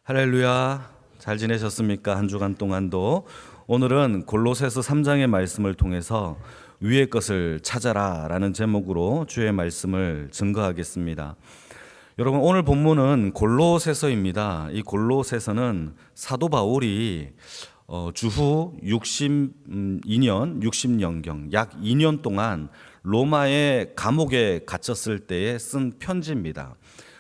할렐루야. 잘 지내셨습니까? 한 주간 동안도. 오늘은 골로새서 3장의 말씀을 통해서 위의 것을 찾아라 라는 제목으로 주의 말씀을 증거하겠습니다. 여러분, 오늘 본문은 골로새서입니다. 이 골로새서는 사도 바울이 주후 60년경 약 2년 동안 로마의 감옥에 갇혔을 때에 쓴 편지입니다.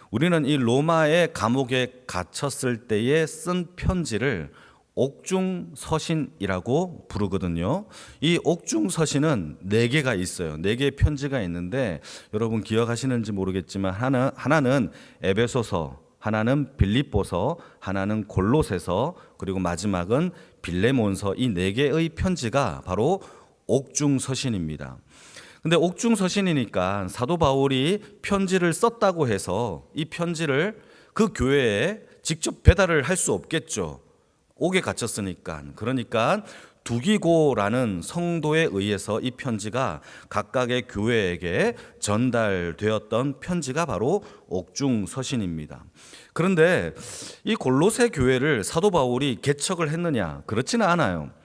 우리는 이 로마의 감옥에 갇혔을 때에 쓴 편지를 옥중서신이라고 부르거든요. 이 옥중서신은 4개가 있어요. 4개의 편지가 있는데 여러분 기억하시는지 모르겠지만 하나는 에베소서, 하나는 빌립보서, 하나는 골로새서, 그리고 마지막은 빌레몬서, 이 4개의 편지가 바로 옥중서신입니다. 근데 옥중서신이니까 사도 바울이 편지를 썼다고 해서 이 편지를 그 교회에 직접 배달을 할 수 없겠죠. 옥에 갇혔으니까. 그러니까 두기고라는 성도에 의해서 이 편지가 각각의 교회에게 전달되었던 편지가 바로 옥중서신입니다. 그런데 이 골로새 교회를 사도 바울이 개척을 했느냐? 그렇지는 않아요.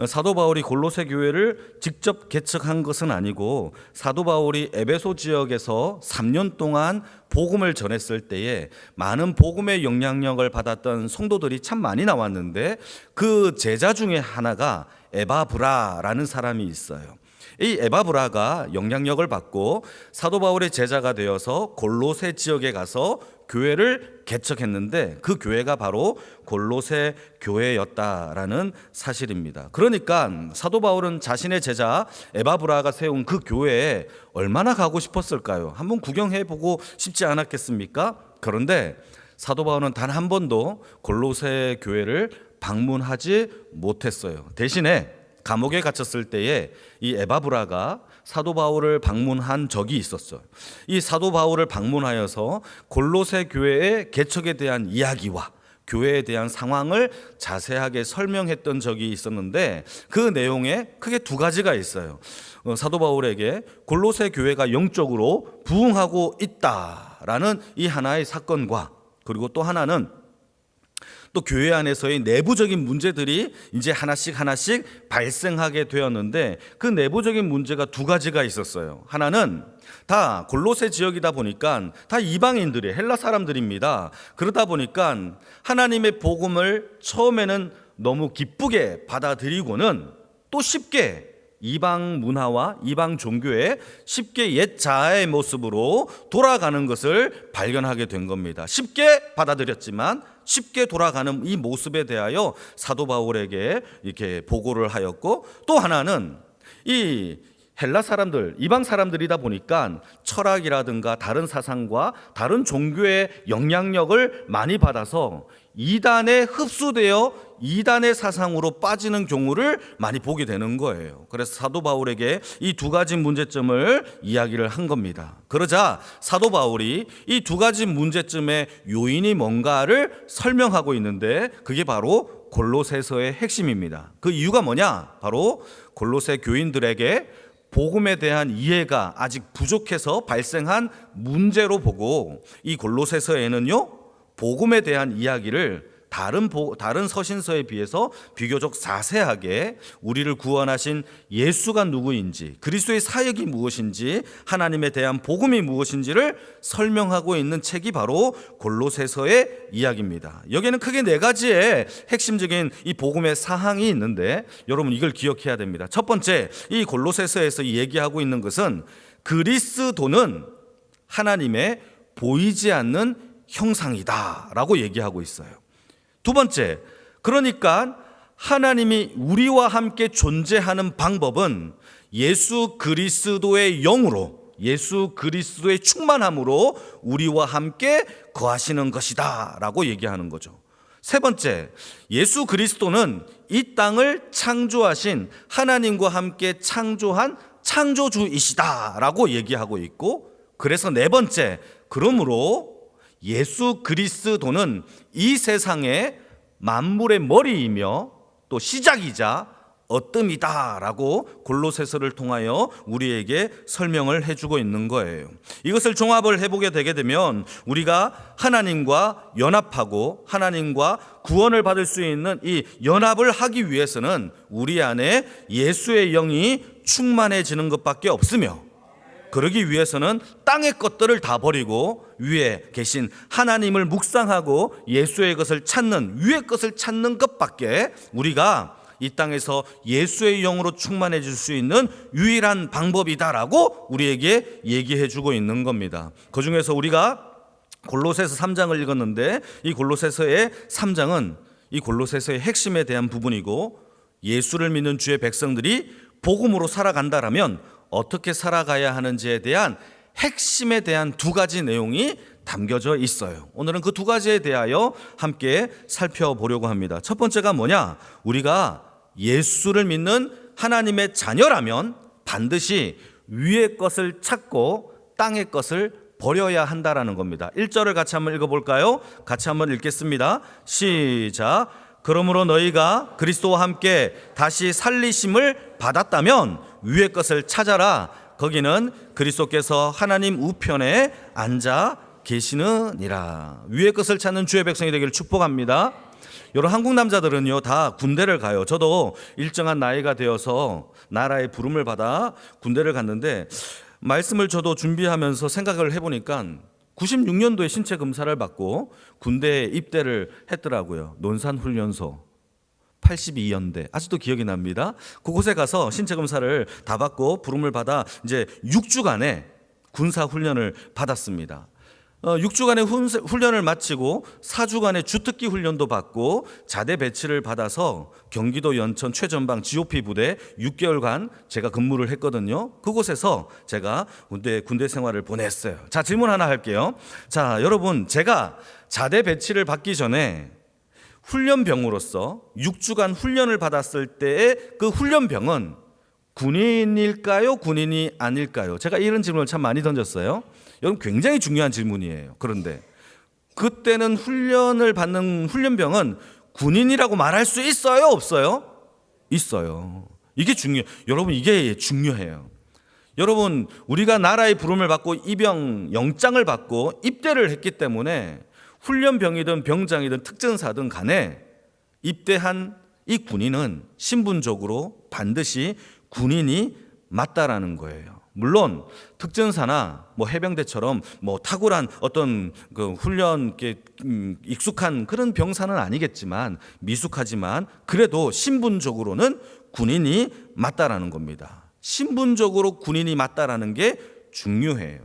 사도 바울이 골로새 교회를 직접 개척한 것은 아니고 사도 바울이 에베소 지역에서 3년 동안 복음을 전했을 때에 많은 복음의 영향력을 받았던 성도들이 참 많이 나왔는데 그 제자 중에 하나가 에바브라라는 사람이 있어요. 이 에바브라가 영향력을 받고 사도 바울의 제자가 되어서 골로새 지역에 가서 교회를 개척했는데 그 교회가 바로 골로새 교회였다라는 사실입니다. 그러니까 사도 바울은 자신의 제자 에바브라가 세운 그 교회에 얼마나 가고 싶었을까요? 한번 구경해보고 싶지 않았겠습니까? 그런데 사도 바울은 단 한 번도 골로새 교회를 방문하지 못했어요. 대신에 감옥에 갇혔을 때에 이 에바브라가 사도 바울을 방문한 적이 있었어요. 이 사도 바울을 방문하여서 골로새 교회의 개척에 대한 이야기와 교회에 대한 상황을 자세하게 설명했던 적이 있었는데 그 내용에 크게 2가지가 있어요. 사도 바울에게 골로새 교회가 영적으로 부흥하고 있다라는 이 하나의 사건과 그리고 또 하나는 또 교회 안에서의 내부적인 문제들이 이제 하나씩 발생하게 되었는데 그 내부적인 문제가 2가지가 있었어요. 하나는 다 골로새 지역이다 보니까 다 이방인들이 헬라 사람들입니다. 그러다 보니까 하나님의 복음을 처음에는 너무 기쁘게 받아들이고는 또 쉽게 이방 문화와 이방 종교에 쉽게 옛 자아의 모습으로 돌아가는 것을 발견하게 된 겁니다. 쉽게 받아들였지만 쉽게 돌아가는 이 모습에 대하여 사도 바울에게 이렇게 보고를 하였고, 또 하나는 이 헬라 사람들, 이방 사람들이다 보니까 철학이라든가 다른 사상과 다른 종교의 영향력을 많이 받아서 이단에 흡수되어 이단의 사상으로 빠지는 경우를 많이 보게 되는 거예요. 그래서 사도 바울에게 이 2가지 문제점을 이야기를 한 겁니다. 그러자 사도 바울이 이 2가지 문제점의 요인이 뭔가를 설명하고 있는데 그게 바로 골로새서의 핵심입니다. 그 이유가 뭐냐? 바로 골로새 교인들에게 복음에 대한 이해가 아직 부족해서 발생한 문제로 보고 이 골로새서에는요 복음에 대한 이야기를 다른 서신서에 비해서 비교적 자세하게 우리를 구원하신 예수가 누구인지, 그리스도의 사역이 무엇인지, 하나님에 대한 복음이 무엇인지를 설명하고 있는 책이 바로 골로새서의 이야기입니다. 여기에는 크게 4가지의 핵심적인 이 복음의 사항이 있는데 여러분 이걸 기억해야 됩니다. 첫 번째, 이 골로새서에서 얘기하고 있는 것은 그리스도는 하나님의 보이지 않는 형상이다 라고 얘기하고 있어요. 2번째, 그러니까 하나님이 우리와 함께 존재하는 방법은 예수 그리스도의 영으로, 예수 그리스도의 충만함으로 우리와 함께 거하시는 것이다 라고 얘기하는 거죠. 3번째, 예수 그리스도는 이 땅을 창조하신 하나님과 함께 창조한 창조주이시다 라고 얘기하고 있고, 그래서 4번째, 그러므로 예수 그리스도는 이 세상의 만물의 머리이며 또 시작이자 어뜸이다라고 골로새서를 통하여 우리에게 설명을 해주고 있는 거예요. 이것을 종합을 해보게 되게 되면 우리가 하나님과 연합하고 하나님과 구원을 받을 수 있는 이 연합을 하기 위해서는 우리 안에 예수의 영이 충만해지는 것밖에 없으며, 그러기 위해서는 땅의 것들을 다 버리고 위에 계신 하나님을 묵상하고 예수의 것을 찾는, 위의 것을 찾는 것밖에 우리가 이 땅에서 예수의 영으로 충만해질 수 있는 유일한 방법이다라고 우리에게 얘기해 주고 있는 겁니다. 그중에서 우리가 골로새서 3장을 읽었는데, 이 골로새서의 3장은 이 골로새서의 핵심에 대한 부분이고, 예수를 믿는 주의 백성들이 복음으로 살아간다라면 어떻게 살아가야 하는지에 대한 핵심에 대한 두 가지 내용이 담겨져 있어요. 오늘은 그 두 가지에 대하여 함께 살펴보려고 합니다. 첫 번째가 뭐냐? 우리가 예수를 믿는 하나님의 자녀라면 반드시 위의 것을 찾고 땅의 것을 버려야 한다라는 겁니다. 1절을 같이 한번 읽어볼까요? 같이 한번 읽겠습니다. 시작. 그러므로 너희가 그리스도와 함께 다시 살리심을 받았다면 위의 것을 찾아라. 거기는 그리스도께서 하나님 우편에 앉아 계시느니라. 위의 것을 찾는 주의 백성이 되기를 축복합니다. 여러분, 한국 남자들은요 다 군대를 가요. 저도 일정한 나이가 되어서 나라의 부름을 받아 군대를 갔는데, 말씀을 저도 준비하면서 생각을 해보니까 96년도에 신체 검사를 받고 군대에 입대를 했더라고요. 논산훈련소 82연대, 아직도 기억이 납니다. 그곳에 가서 신체 검사를 다 받고 부름을 받아 이제 6주간의 군사 훈련을 받았습니다. 6주간의 훈련을 마치고 4주간의 주특기 훈련도 받고 자대 배치를 받아서 경기도 연천 최전방 GOP 부대 6개월간 제가 근무를 했거든요. 그곳에서 제가 군대 생활을 보냈어요. 자, 질문 하나 할게요. 자, 여러분, 제가 자대 배치를 받기 전에 훈련병으로서 6주간 훈련을 받았을 때의 그 훈련병은 군인일까요? 군인이 아닐까요? 제가 이런 질문을 참 많이 던졌어요. 이건 굉장히 중요한 질문이에요. 그런데 그때는 훈련을 받는 훈련병은 군인이라고 말할 수 있어요? 없어요? 있어요. 이게 여러분, 이게 중요해요. 여러분, 우리가 나라의 부름을 받고 입영 영장을 받고 입대를 했기 때문에 훈련병이든 병장이든 특전사든 간에 입대한 이 군인은 신분적으로 반드시 군인이 맞다라는 거예요. 물론 특전사나 해병대처럼 탁월한 어떤 그 훈련 익숙한 그런 병사는 아니겠지만, 미숙하지만 그래도 신분적으로는 군인이 맞다라는 겁니다. 신분적으로 군인이 맞다라는 게 중요해요.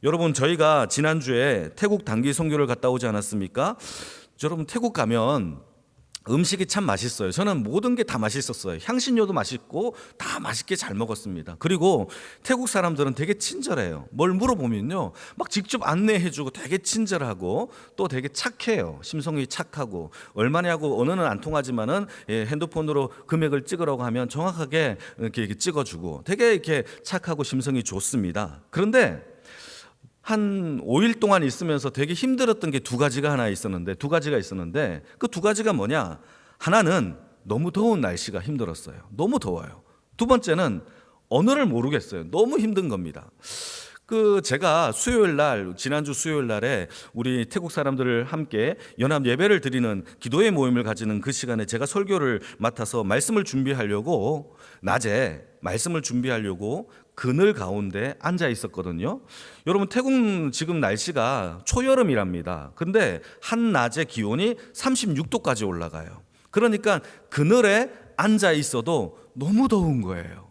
여러분, 저희가 지난주에 태국 단기 선교를 갔다 오지 않았습니까? 여러분, 태국 가면 음식이 참 맛있어요. 저는 모든 게 다 맛있었어요. 향신료도 맛있고 다 맛있게 잘 먹었습니다. 그리고 태국 사람들은 되게 친절해요. 뭘 물어보면요 막 직접 안내해주고 되게 친절하고 또 되게 착해요. 심성이 착하고, 얼마냐고 언어는 안 통하지만은 핸드폰으로 금액을 찍으라고 하면 정확하게 이렇게 찍어주고 되게 이렇게 착하고 심성이 좋습니다. 그런데 한 5일 동안 있으면서 되게 힘들었던 게 두 가지가 있었는데 그 두 가지가 뭐냐? 하나는 너무 더운 날씨가 힘들었어요. 너무 더워요. 두 번째는 언어를 모르겠어요. 너무 힘든 겁니다. 제가 지난주 수요일 날에 우리 태국 사람들을 함께 연합 예배를 드리는 기도의 모임을 가지는 그 시간에 제가 설교를 맡아서 낮에 말씀을 준비하려고 그늘 가운데 앉아 있었거든요. 여러분, 태국 지금 날씨가 초여름이랍니다. 근데 한낮의 기온이 36도까지 올라가요. 그러니까 그늘에 앉아 있어도 너무 더운 거예요.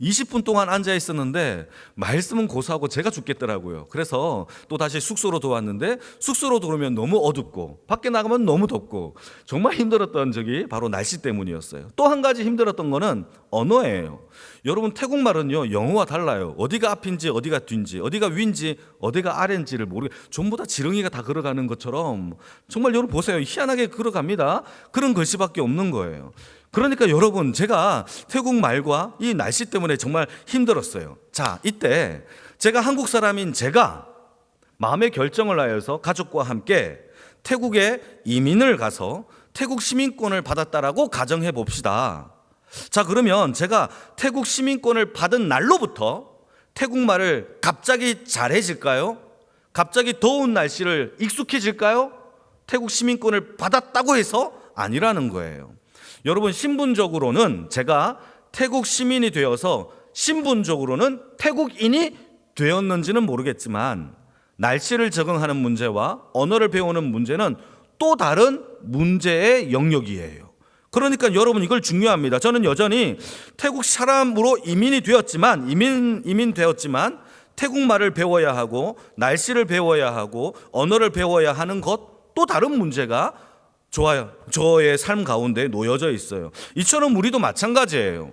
20분 동안 앉아 있었는데 말씀은 고사하고 제가 죽겠더라고요. 그래서 또 다시 숙소로 들어왔는데, 숙소로 들어오면 너무 어둡고 밖에 나가면 너무 덥고 정말 힘들었던 적이 바로 날씨 때문이었어요. 또 한 가지 힘들었던 거는 언어예요. 여러분, 태국말은요 영어와 달라요. 어디가 앞인지 어디가 뒤인지, 어디가 위인지 어디가 아래인지를 전부 다 지렁이가 다 걸어가는 것처럼, 정말 여러분 보세요, 희한하게 걸어갑니다. 그런 글씨밖에 없는 거예요. 그러니까 여러분, 제가 태국 말과 이 날씨 때문에 정말 힘들었어요. 자, 이때 제가 한국 사람인 제가 마음의 결정을 하여서 가족과 함께 태국에 이민을 가서 태국 시민권을 받았다라고 가정해 봅시다. 자, 그러면 제가 태국 시민권을 받은 날로부터 태국말을 갑자기 잘해질까요? 갑자기 더운 날씨를 익숙해질까요? 태국 시민권을 받았다고 해서 아니라는 거예요. 여러분, 신분적으로는 제가 태국 시민이 되어서 신분적으로는 태국인이 되었는지는 모르겠지만 날씨를 적응하는 문제와 언어를 배우는 문제는 또 다른 문제의 영역이에요. 그러니까 여러분, 이걸 중요합니다. 저는 여전히 태국 사람으로 이민 되었지만 태국말을 배워야 하고 날씨를 배워야 하고 언어를 배워야 하는 것 또 다른 문제가 저의 삶 가운데 놓여져 있어요. 이처럼 우리도 마찬가지예요.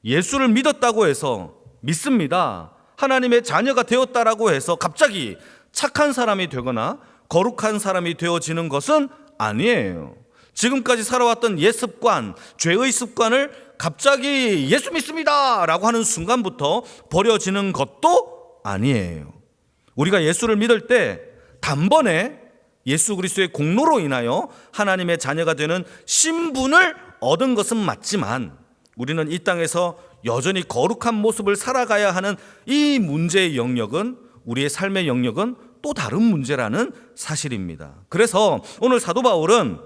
예수를 믿었다고 해서 믿습니다. 하나님의 자녀가 되었다라고 해서 갑자기 착한 사람이 되거나 거룩한 사람이 되어지는 것은 아니에요. 지금까지 살아왔던 옛 습관, 죄의 습관을 갑자기 예수 믿습니다 라고 하는 순간부터 버려지는 것도 아니에요. 우리가 예수를 믿을 때 단번에 예수 그리스도의 공로로 인하여 하나님의 자녀가 되는 신분을 얻은 것은 맞지만 우리는 이 땅에서 여전히 거룩한 모습을 살아가야 하는 이 문제의 영역은, 우리의 삶의 영역은 또 다른 문제라는 사실입니다. 그래서 오늘 사도 바울은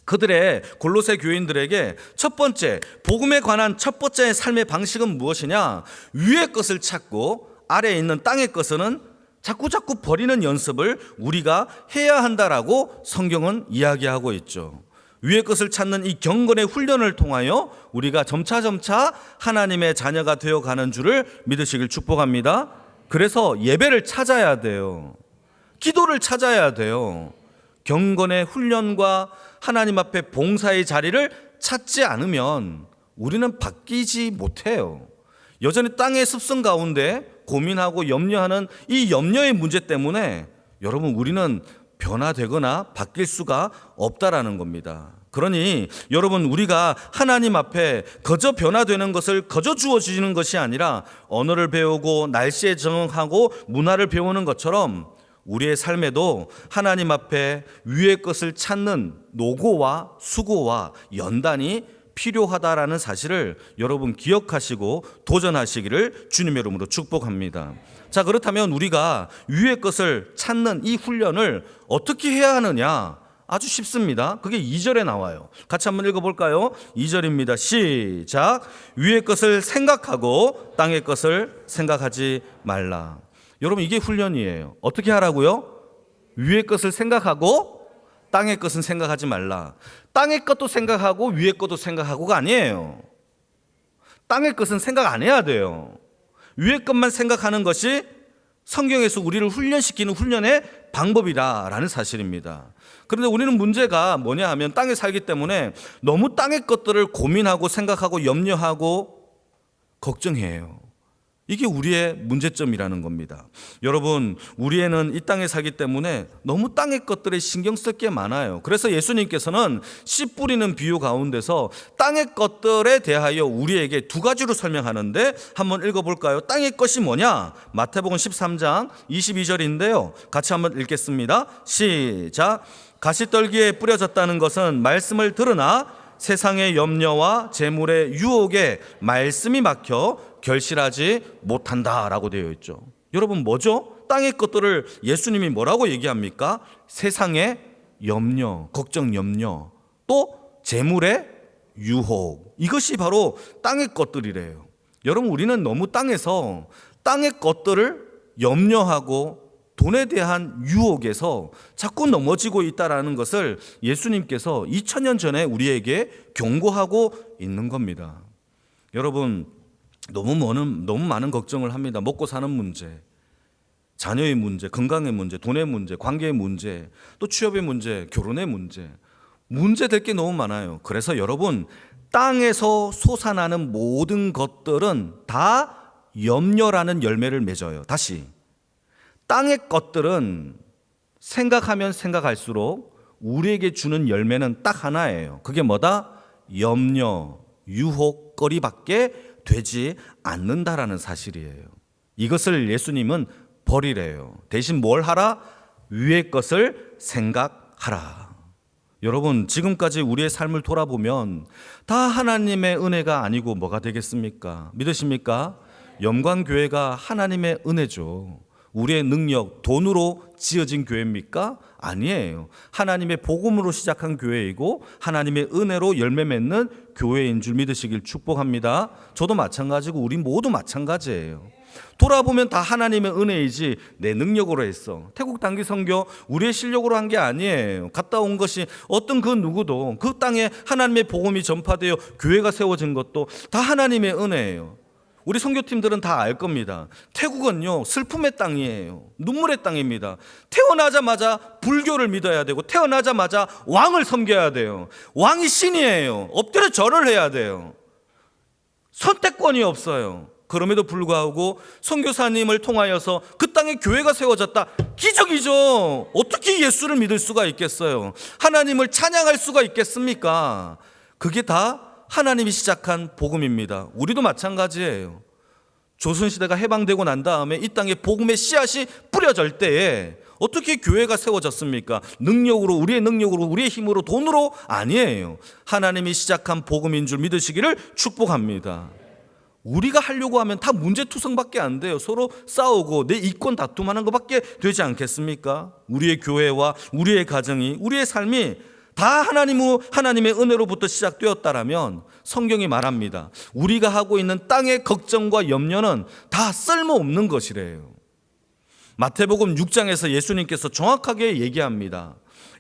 그들의 골로새 교인들에게 첫 번째, 복음에 관한 첫 번째 삶의 방식은 무엇이냐? 위의 것을 찾고 아래에 있는 땅의 것은 자꾸 버리는 연습을 우리가 해야 한다라고 성경은 이야기하고 있죠. 위의 것을 찾는 이 경건의 훈련을 통하여 우리가 점차 하나님의 자녀가 되어가는 줄을 믿으시길 축복합니다. 그래서 예배를 찾아야 돼요. 기도를 찾아야 돼요. 경건의 훈련과 하나님 앞에 봉사의 자리를 찾지 않으면 우리는 바뀌지 못해요. 여전히 땅의 습성 가운데 고민하고 염려하는 이 염려의 문제 때문에 여러분, 우리는 변화되거나 바뀔 수가 없다라는 겁니다. 그러니 여러분, 우리가 하나님 앞에 거저 변화되는 것을 거저 주어지는 것이 아니라 언어를 배우고 날씨에 적응하고 문화를 배우는 것처럼 우리의 삶에도 하나님 앞에 위의 것을 찾는 노고와 수고와 연단이 필요하다라는 사실을 여러분 기억하시고 도전하시기를 주님의 이름으로 축복합니다. 자, 그렇다면 우리가 위의 것을 찾는 이 훈련을 어떻게 해야 하느냐? 아주 쉽습니다. 그게 2절에 나와요. 같이 한번 읽어볼까요? 2절입니다. 시작. 위의 것을 생각하고 땅의 것을 생각하지 말라. 여러분, 이게 훈련이에요. 어떻게 하라고요? 위의 것을 생각하고 땅의 것은 생각하지 말라. 땅의 것도 생각하고 위의 것도 생각하고가 아니에요. 땅의 것은 생각 안 해야 돼요. 위의 것만 생각하는 것이 성경에서 우리를 훈련시키는 훈련의 방법이다라는 사실입니다. 그런데 우리는 문제가 뭐냐 하면 땅에 살기 때문에 너무 땅의 것들을 고민하고 생각하고 염려하고 걱정해요. 이게 우리의 문제점이라는 겁니다. 여러분, 우리는 이 땅에 살기 때문에 너무 땅의 것들에 신경 쓸 게 많아요. 그래서 예수님께서는 씨 뿌리는 비유 가운데서 땅의 것들에 대하여 우리에게 두 가지로 설명하는데 한번 읽어볼까요? 땅의 것이 뭐냐? 마태복음 13장 22절인데요. 같이 한번 읽겠습니다. 시작. 가시떨기에 뿌려졌다는 것은 말씀을 들으나 세상의 염려와 재물의 유혹에 말씀이 막혀 결실하지 못한다라고 되어 있죠. 여러분, 뭐죠? 땅의 것들을 예수님이 뭐라고 얘기합니까? 세상의 염려, 걱정 염려, 또 재물의 유혹, 이것이 바로 땅의 것들이래요. 여러분, 우리는 너무 땅에서 땅의 것들을 염려하고 돈에 대한 유혹에서 자꾸 넘어지고 있다는 것을 예수님께서 2000년 전에 우리에게 경고하고 있는 겁니다. 여러분, 너무 많은 걱정을 합니다. 먹고 사는 문제, 자녀의 문제, 건강의 문제, 돈의 문제, 관계의 문제, 또 취업의 문제, 결혼의 문제 될 게 너무 많아요. 그래서 여러분, 땅에서 솟아나는 모든 것들은 다 염려라는 열매를 맺어요. 다시, 땅의 것들은 생각하면 생각할수록 우리에게 주는 열매는 딱 하나예요. 그게 뭐다? 염려, 유혹거리밖에 되지 않는다라는 사실이에요. 이것을 예수님은 버리래요. 대신 뭘 하라? 위의 것을 생각하라. 여러분, 지금까지 우리의 삶을 돌아보면 다 하나님의 은혜가 아니고 뭐가 되겠습니까? 믿으십니까? 영광교회가 하나님의 은혜죠. 우리의 능력, 돈으로 지어진 교회입니까? 아니에요. 하나님의 복음으로 시작한 교회이고 하나님의 은혜로 열매 맺는 교회인 줄 믿으시길 축복합니다. 저도 마찬가지고 우리 모두 마찬가지예요. 돌아보면 다 하나님의 은혜이지 내 능력으로 했어. 태국 단기 선교 우리의 실력으로 한 게 아니에요. 갔다 온 것이 어떤 그 누구도 그 땅에 하나님의 복음이 전파되어 교회가 세워진 것도 다 하나님의 은혜예요. 우리 선교팀들은 다 알 겁니다. 태국은요, 슬픔의 땅이에요. 눈물의 땅입니다. 태어나자마자 불교를 믿어야 되고 태어나자마자 왕을 섬겨야 돼요. 왕이 신이에요. 엎드려 절을 해야 돼요. 선택권이 없어요. 그럼에도 불구하고 선교사님을 통하여서 그 땅에 교회가 세워졌다. 기적이죠. 어떻게 예수를 믿을 수가 있겠어요? 하나님을 찬양할 수가 있겠습니까? 그게 다 하나님이 시작한 복음입니다. 우리도 마찬가지예요. 조선시대가 해방되고 난 다음에 이 땅에 복음의 씨앗이 뿌려질 때에 어떻게 교회가 세워졌습니까? 능력으로, 우리의 능력으로, 우리의 힘으로, 돈으로 아니에요. 하나님이 시작한 복음인 줄 믿으시기를 축복합니다. 우리가 하려고 하면 다 문제투성밖에 안 돼요. 서로 싸우고 내 이권 다툼하는 것밖에 되지 않겠습니까? 우리의 교회와 우리의 가정이, 우리의 삶이 다 하나님의 은혜로부터 시작되었다라면 성경이 말합니다. 우리가 하고 있는 땅의 걱정과 염려는 다 쓸모없는 것이래요. 마태복음 6장에서 예수님께서 정확하게 얘기합니다.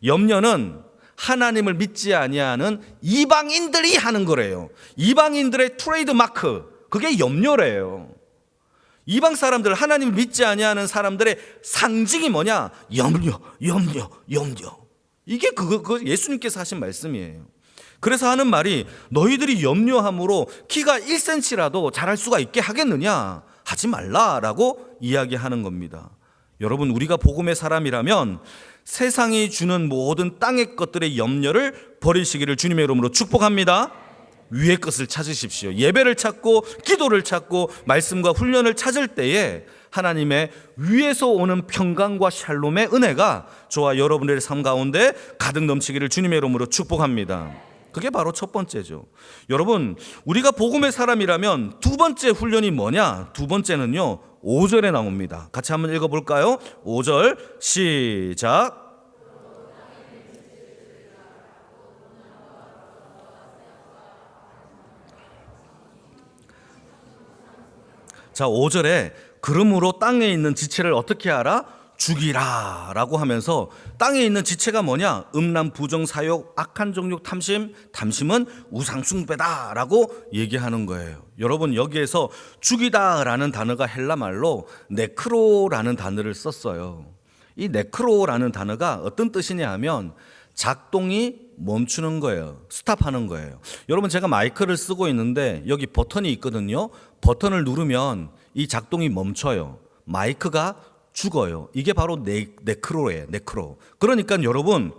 염려는 하나님을 믿지 아니하는 이방인들이 하는 거래요. 이방인들의 트레이드 마크, 그게 염려래요. 이방 사람들, 하나님을 믿지 아니하는 사람들의 상징이 뭐냐? 염려. 이게 그거 예수님께서 하신 말씀이에요. 그래서 하는 말이 너희들이 염려함으로 키가 1cm라도 자랄 수가 있게 하겠느냐? 하지 말라라고 이야기하는 겁니다. 여러분, 우리가 복음의 사람이라면 세상이 주는 모든 땅의 것들의 염려를 버리시기를 주님의 이름으로 축복합니다. 위의 것을 찾으십시오. 예배를 찾고 기도를 찾고 말씀과 훈련을 찾을 때에 하나님의 위에서 오는 평강과 샬롬의 은혜가 저와 여러분들의 삶 가운데 가득 넘치기를 주님의 이름으로 축복합니다. 그게 바로 첫 번째죠. 여러분, 우리가 복음의 사람이라면 두 번째 훈련이 뭐냐? 두 번째는요, 5절에 나옵니다. 같이 한번 읽어볼까요? 5절 시작. 자, 5절에 그러므로 땅에 있는 지체를 어떻게 하라? 죽이라 라고 하면서 땅에 있는 지체가 뭐냐? 음란, 부정, 사욕, 악한 정욕, 탐심, 탐심은 우상숭배다 라고 얘기하는 거예요. 여러분, 여기에서 죽이다 라는 단어가 헬라말로 네크로라는 단어를 썼어요. 이 네크로라는 단어가 어떤 뜻이냐 하면 작동이 멈추는 거예요. 스탑하는 거예요. 여러분, 제가 마이크를 쓰고 있는데 여기 버튼이 있거든요. 버튼을 누르면 이 작동이 멈춰요. 마이크가 죽어요. 이게 바로 네크로예요. 네크로. 그러니까 여러분,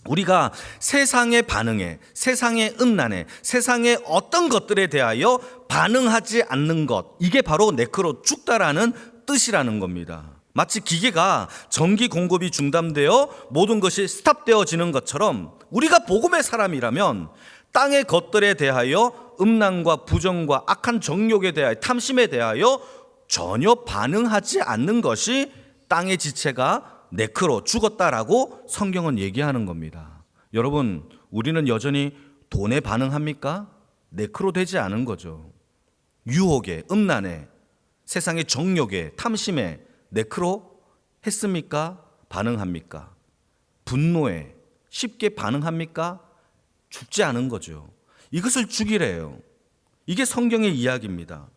우리가 세상의 반응에, 세상의 음란에, 세상의 어떤 것들에 대하여 반응하지 않는 것, 이게 바로 네크로, 죽다라는 뜻이라는 겁니다. 마치 기계가 전기 공급이 중단되어 모든 것이 스탑되어지는 것처럼 우리가 복음의 사람이라면 땅의 것들에 대하여 음란과 부정과 악한 정욕에 대하여 탐심에 대하여 전혀 반응하지 않는 것이 땅의 지체가 네크로 죽었다라고 성경은 얘기하는 겁니다. 여러분, 우리는 여전히 돈에 반응합니까? 네크로 되지 않은 거죠. 유혹에, 음란에, 세상의 정욕에, 탐심에 네크로 했습니까? 반응합니까? 분노에 쉽게 반응합니까? 죽지 않은 거죠. 이것을 죽이래요. 이게 성경의 이야기입니다.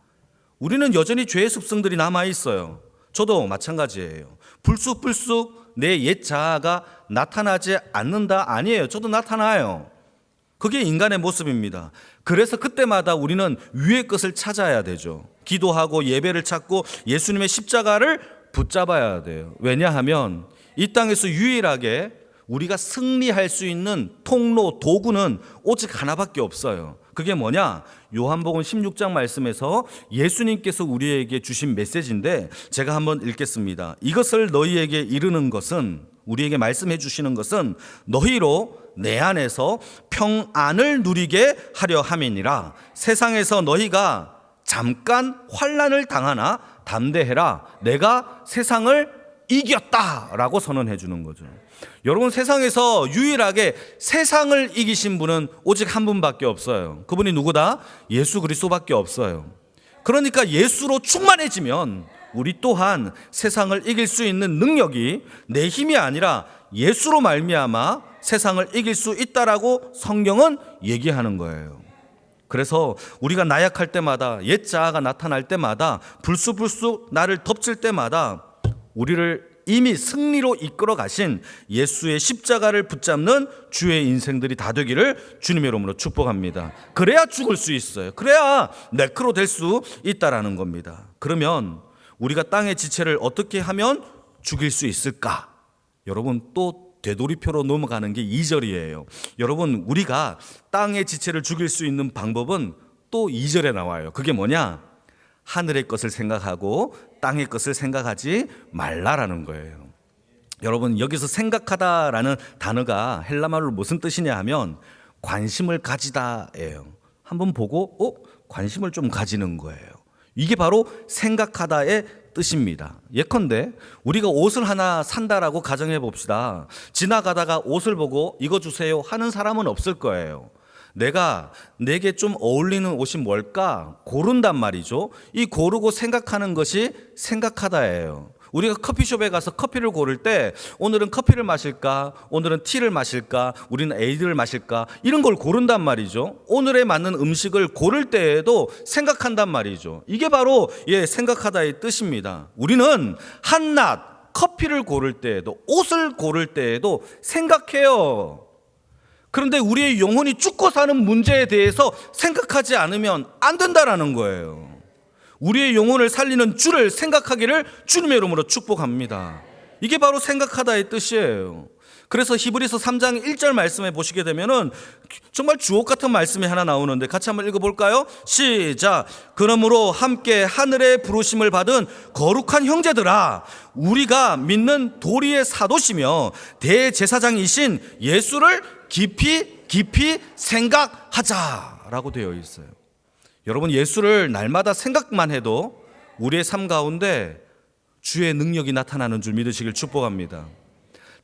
우리는 여전히 죄의 습성들이 남아있어요. 저도 마찬가지예요. 불쑥불쑥 내 옛 자아가 나타나지 않는다? 아니에요. 저도 나타나요. 그게 인간의 모습입니다. 그래서 그때마다 우리는 위의 것을 찾아야 되죠. 기도하고 예배를 찾고 예수님의 십자가를 붙잡아야 돼요. 왜냐하면 이 땅에서 유일하게 우리가 승리할 수 있는 통로, 도구는 오직 하나밖에 없어요. 그게 뭐냐? 요한복음 16장 말씀에서 예수님께서 우리에게 주신 메시지인데 제가 한번 읽겠습니다. 이것을 너희에게 이르는 것은, 우리에게 말씀해 주시는 것은 너희로 내 안에서 평안을 누리게 하려 함이니라. 세상에서 너희가 잠깐 환난을 당하나 담대해라. 내가 세상을 이겼다라고 선언해 주는 거죠. 여러분, 세상에서 유일하게 세상을 이기신 분은 오직 한 분밖에 없어요. 그분이 누구다? 예수 그리스도밖에 없어요. 그러니까 예수로 충만해지면 우리 또한 세상을 이길 수 있는 능력이 내 힘이 아니라 예수로 말미암아 세상을 이길 수 있다라고 성경은 얘기하는 거예요. 그래서 우리가 나약할 때마다, 옛자아가 나타날 때마다, 불쑥불쑥 나를 덮칠 때마다 우리를 이미 승리로 이끌어 가신 예수의 십자가를 붙잡는 주의 인생들이 다 되기를 주님의 이름으로 축복합니다. 그래야 죽을 수 있어요. 그래야 네크로 될 수 있다라는 겁니다. 그러면 우리가 땅의 지체를 어떻게 하면 죽일 수 있을까? 여러분, 또 되돌이표로 넘어가는 게 2절이에요. 여러분, 우리가 땅의 지체를 죽일 수 있는 방법은 또 2절에 나와요. 그게 뭐냐? 하늘의 것을 생각하고 땅의 것을 생각하지 말라라는 거예요. 여러분, 여기서 생각하다라는 단어가 헬라말로 무슨 뜻이냐 하면 관심을 가지다예요. 한번 보고 관심을 좀 가지는 거예요. 이게 바로 생각하다의 뜻입니다. 예컨대 우리가 옷을 하나 산다라고 가정해 봅시다. 지나가다가 옷을 보고 이거 주세요 하는 사람은 없을 거예요. 내게 좀 어울리는 옷이 뭘까 고른단 말이죠. 이 고르고 생각하는 것이 생각하다예요. 우리가 커피숍에 가서 커피를 고를 때 오늘은 커피를 마실까, 오늘은 티를 마실까, 우리는 에이드를 마실까, 이런 걸 고른단 말이죠. 오늘에 맞는 음식을 고를 때에도 생각한단 말이죠. 이게 바로 생각하다의 뜻입니다. 우리는 한낱 커피를 고를 때에도, 옷을 고를 때에도 생각해요. 그런데 우리의 영혼이 죽고 사는 문제에 대해서 생각하지 않으면 안 된다라는 거예요. 우리의 영혼을 살리는 주를 생각하기를 주님의 이름으로 축복합니다. 이게 바로 생각하다의 뜻이에요. 그래서 히브리서 3장 1절 말씀에 보시게 되면은 정말 주옥 같은 말씀이 하나 나오는데 같이 한번 읽어볼까요? 시작. 그러므로 함께 하늘의 부르심을 받은 거룩한 형제들아, 우리가 믿는 도리의 사도시며 대제사장이신 예수를 깊이 생각하자라고 되어 있어요. 여러분, 예수를 날마다 생각만 해도 우리의 삶 가운데 주의 능력이 나타나는 줄 믿으시길 축복합니다.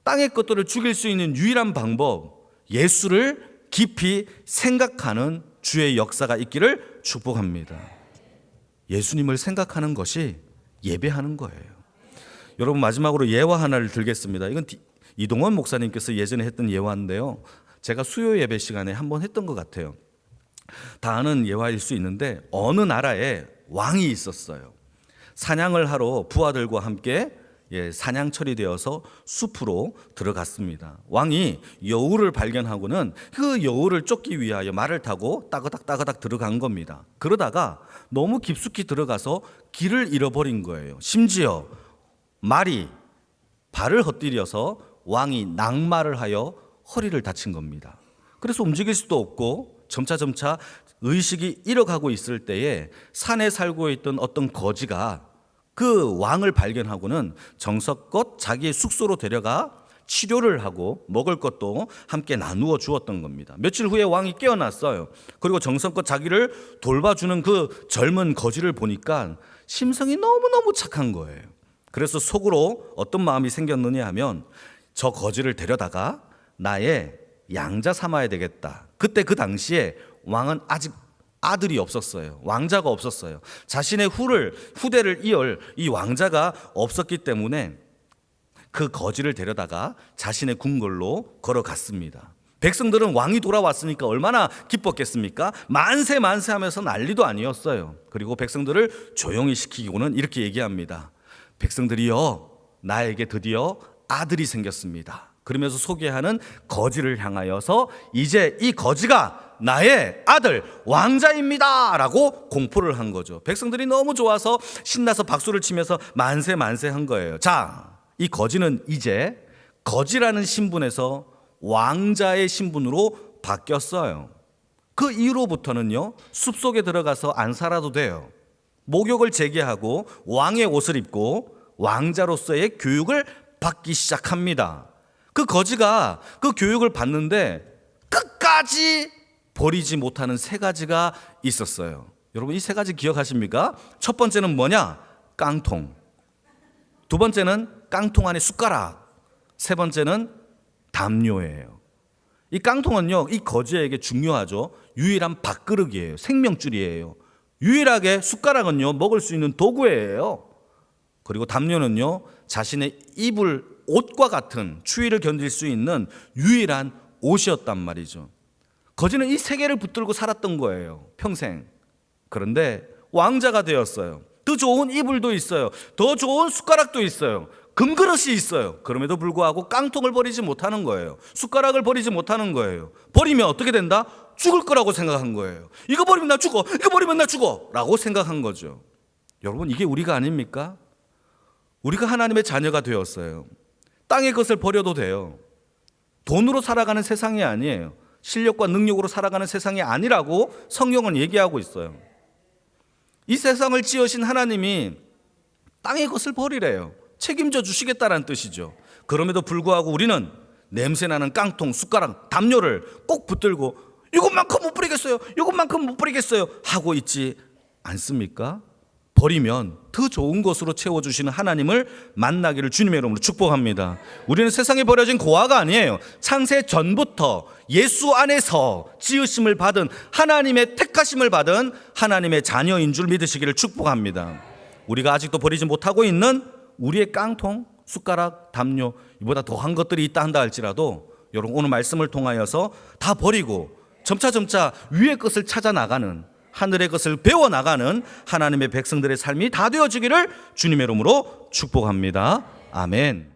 땅의 것들을 죽일 수 있는 유일한 방법, 예수를 깊이 생각하는 주의 역사가 있기를 축복합니다. 예수님을 생각하는 것이 예배하는 거예요. 여러분, 마지막으로 예화 하나를 들겠습니다. 이건 이동원 목사님께서 예전에 했던 예화인데요, 제가 수요 예배 시간에 한번 했던 것 같아요. 다 아는 예화일 수 있는데 어느 나라에 왕이 있었어요. 사냥을 하러 부하들과 함께 사냥철이 되어서 숲으로 들어갔습니다. 왕이 여우를 발견하고는 그 여우를 쫓기 위하여 말을 타고 따그닥 들어간 겁니다. 그러다가 너무 깊숙이 들어가서 길을 잃어버린 거예요. 심지어 말이 발을 헛디뎌서 왕이 낙마를 하여 허리를 다친 겁니다. 그래서 움직일 수도 없고 점차 의식이 잃어가고 있을 때에 산에 살고 있던 어떤 거지가 그 왕을 발견하고는 정성껏 자기의 숙소로 데려가 치료를 하고 먹을 것도 함께 나누어 주었던 겁니다. 며칠 후에 왕이 깨어났어요. 그리고 정성껏 자기를 돌봐주는 그 젊은 거지를 보니까 심성이 너무너무 착한 거예요. 그래서 속으로 어떤 마음이 생겼느냐 하면 저 거지를 데려다가 나의 양자 삼아야 되겠다. 그때 그 당시에 왕은 아직 아들이 없었어요. 왕자가 없었어요. 자신의 후대를 이을 이 왕자가 없었기 때문에 그 거지를 데려다가 자신의 궁궐로 걸어갔습니다. 백성들은 왕이 돌아왔으니까 얼마나 기뻤겠습니까? 만세 하면서 난리도 아니었어요. 그리고 백성들을 조용히 시키고는 이렇게 얘기합니다. 백성들이여, 나에게 드디어 아들이 생겼습니다. 그러면서 소개하는 거지를 향하여서 이제 이 거지가 나의 아들 왕자입니다 라고 공포를 한 거죠. 백성들이 너무 좋아서 신나서 박수를 치면서 만세 한 거예요. 자, 이 거지는 이제 거지라는 신분에서 왕자의 신분으로 바뀌었어요. 그 이후로부터는요, 숲속에 들어가서 안 살아도 돼요. 목욕을 재개하고 왕의 옷을 입고 왕자로서의 교육을 받기 시작합니다. 그 거지가 그 교육을 받는데 끝까지 버리지 못하는 세 가지가 있었어요. 여러분, 이 세 가지 기억하십니까? 첫 번째는 뭐냐? 깡통. 두 번째는 깡통 안에 숟가락. 세 번째는 담요예요. 이 깡통은요, 이 거지에게 중요하죠. 유일한 밥그릇이에요. 생명줄이에요. 유일하게 숟가락은요, 먹을 수 있는 도구예요. 그리고 담요는요, 자신의 입을 옷과 같은 추위를 견딜 수 있는 유일한 옷이었단 말이죠. 거지는 이 세 개를 붙들고 살았던 거예요, 평생. 그런데 왕자가 되었어요. 더 좋은 이불도 있어요. 더 좋은 숟가락도 있어요. 금그릇이 있어요. 그럼에도 불구하고 깡통을 버리지 못하는 거예요. 숟가락을 버리지 못하는 거예요. 버리면 어떻게 된다? 죽을 거라고 생각한 거예요. 이거 버리면 나 죽어. 이거 버리면 나 죽어. 라고 생각한 거죠. 여러분, 이게 우리가 아닙니까? 우리가 하나님의 자녀가 되었어요. 땅의 것을 버려도 돼요. 돈으로 살아가는 세상이 아니에요. 실력과 능력으로 살아가는 세상이 아니라고 성경은 얘기하고 있어요. 이 세상을 지으신 하나님이 땅의 것을 버리래요. 책임져 주시겠다는 뜻이죠. 그럼에도 불구하고 우리는 냄새나는 깡통, 숟가락, 담요를 꼭 붙들고 이것만큼 못 버리겠어요, 이것만큼 못 버리겠어요 하고 있지 않습니까? 버리면 더 좋은 것으로 채워주시는 하나님을 만나기를 주님의 이름으로 축복합니다. 우리는 세상에 버려진 고아가 아니에요. 창세 전부터 예수 안에서 지으심을 받은, 하나님의 택하심을 받은 하나님의 자녀인 줄 믿으시기를 축복합니다. 우리가 아직도 버리지 못하고 있는 우리의 깡통, 숟가락, 담요, 이보다 더한 것들이 있다 한다 할지라도 여러분, 오늘 말씀을 통하여서 다 버리고 점차 위의 것을 찾아 나가는, 하늘의 것을 배워나가는 하나님의 백성들의 삶이 다 되어지기를 주님의 이름으로 축복합니다. 아멘.